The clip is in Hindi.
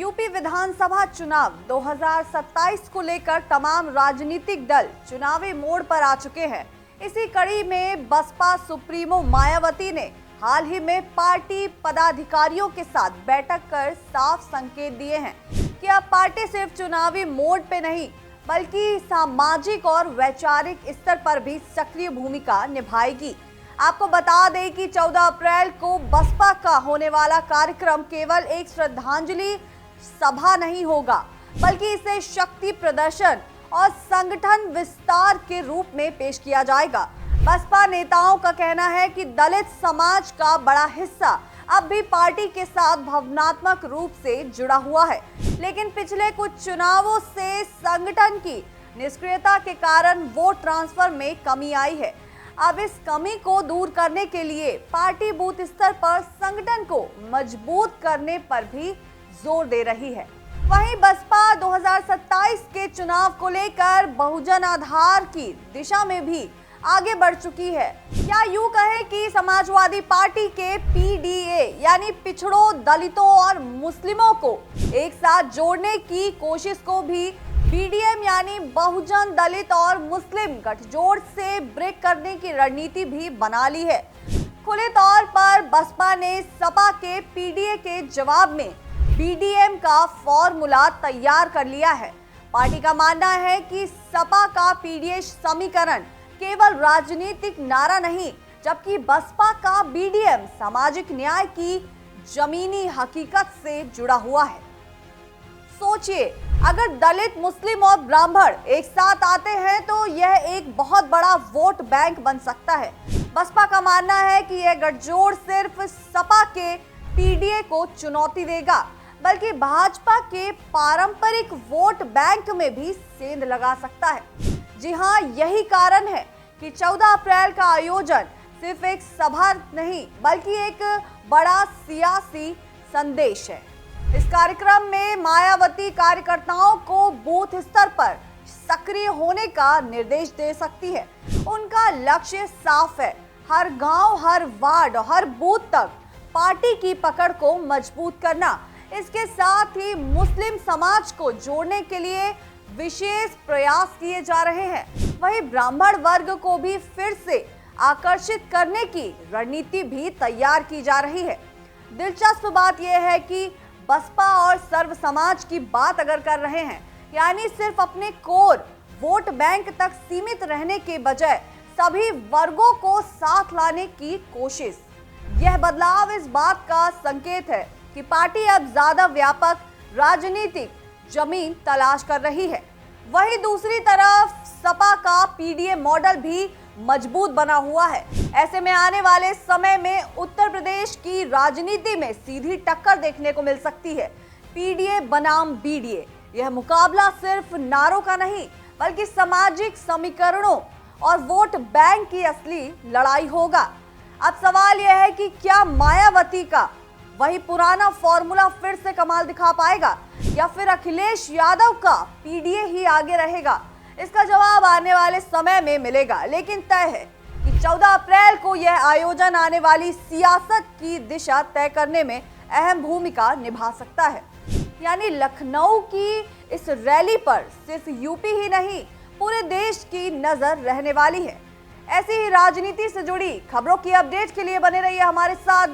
यूपी विधानसभा चुनाव 2027 को लेकर तमाम राजनीतिक दल चुनावी मोड़ पर आ चुके हैं। इसी कड़ी में बसपा सुप्रीमो मायावती ने हाल ही में पार्टी पदाधिकारियों के साथ बैठक कर साफ संकेत दिए हैं कि अब पार्टी सिर्फ चुनावी मोड़ पे नहीं बल्कि सामाजिक और वैचारिक स्तर पर भी सक्रिय भूमिका निभाएगी। आपको बता दें कि 14 अप्रैल को बसपा का होने वाला कार्यक्रम केवल एक श्रद्धांजलि सभा नहीं होगा बल्कि इसे शक्ति प्रदर्शन और संगठन विस्तार के रूप में पेश किया जाएगा। बसपा नेताओं का कहना है कि दलित समाज का बड़ा हिस्सा अब भी पार्टी के साथ भावनात्मक रूप से जुड़ा हुआ है, लेकिन पिछले कुछ चुनावों से संगठन की निष्क्रियता के कारण वोट ट्रांसफर में कमी आई है। अब इस कमी को दूर करने के लिए पार्टी बूथ स्तर पर संगठन को मजबूत करने पर भी जोर दे रही है। वहीं बसपा 2027 के चुनाव को लेकर बहुजन आधार की दिशा में भी आगे बढ़ चुकी है। या यूं कहें कि समाजवादी पार्टी के पीडीए यानी पिछड़ों, दलितों और मुस्लिमों को एक साथ जोड़ने की कोशिश को भी बीडीएम यानी बहुजन दलित और मुस्लिम गठजोड़ से ब्रेक करने की रणनीति भी बना ली है। खुले तौर पर बसपा ने सपा के पीडीए के जवाब में बीडीएम का फॉर्मूला तैयार कर लिया है। पार्टी का मानना है कि सपा का पीडीए समीकरण केवल राजनीतिक नारा नहीं, जबकि बसपा का बीडीएम सामाजिक न्याय की जमीनी हकीकत से जुड़ा हुआ है। सोचिए, अगर दलित, मुस्लिम और ब्राह्मण एक साथ आते हैं तो यह एक बहुत बड़ा वोट बैंक बन सकता है। बसपा का मानना है कि यह गठजोड़ सिर्फ सपा के पीडीए को चुनौती देगा बल्कि भाजपा के पारंपरिक वोट बैंक में भी सेंध लगा सकता है। जी हां, यही कारण है कि 14 अप्रैल का आयोजन सिर्फ एक सभा नहीं बल्कि एक बड़ा सियासी संदेश है। इस कार्यक्रम में मायावती कार्यकर्ताओं को बूथ स्तर पर सक्रिय होने का निर्देश दे सकती है। उनका लक्ष्य साफ है, हर गांव, हर वार्ड, हर बूथ तक पार्टी की पकड़ को मजबूत करना। इसके साथ ही मुस्लिम समाज को जोड़ने के लिए विशेष प्रयास किए जा रहे हैं। वहीं ब्राह्मण वर्ग को भी फिर से आकर्षित करने की रणनीति भी तैयार की जा रही है। दिलचस्प बात यह है कि बसपा और सर्व समाज की बात अगर कर रहे हैं, यानी सिर्फ अपने कोर वोट बैंक तक सीमित रहने के बजाय सभी वर्गों को साथ लाने की कोशिश। यह बदलाव इस बात का संकेत है कि पार्टी अब ज्यादा व्यापक राजनीतिक जमीन तलाश कर रही है। वहीं दूसरी तरफ सपा का पीडीए मॉडल भी मजबूत बना हुआ है। ऐसे में आने वाले समय में उत्तर प्रदेश की राजनीति में सीधी टक्कर देखने को मिल सकती है। पीडीए बनाम बीडीए, यह मुकाबला सिर्फ नारों का नहीं बल्कि सामाजिक समीकरणों और वोट बैंक की असली लड़ाई होगा। अब सवाल यह है कि क्या मायावती का वही पुराना फॉर्मूला फिर से कमाल दिखा पाएगा या फिर अखिलेश यादव का पीडीए ही आगे रहेगा? इसका जवाब आने वाले समय में मिलेगा, लेकिन तय है कि 14 अप्रैल को यह आयोजन आने वाली सियासत की दिशा तय करने में अहम भूमिका निभा सकता है। यानी लखनऊ की इस रैली पर सिर्फ यूपी ही नहीं पूरे देश की नजर रहने वाली है। ऐसी ही राजनीति से जुड़ी खबरों की अपडेट के लिए बने रहिए हमारे साथ।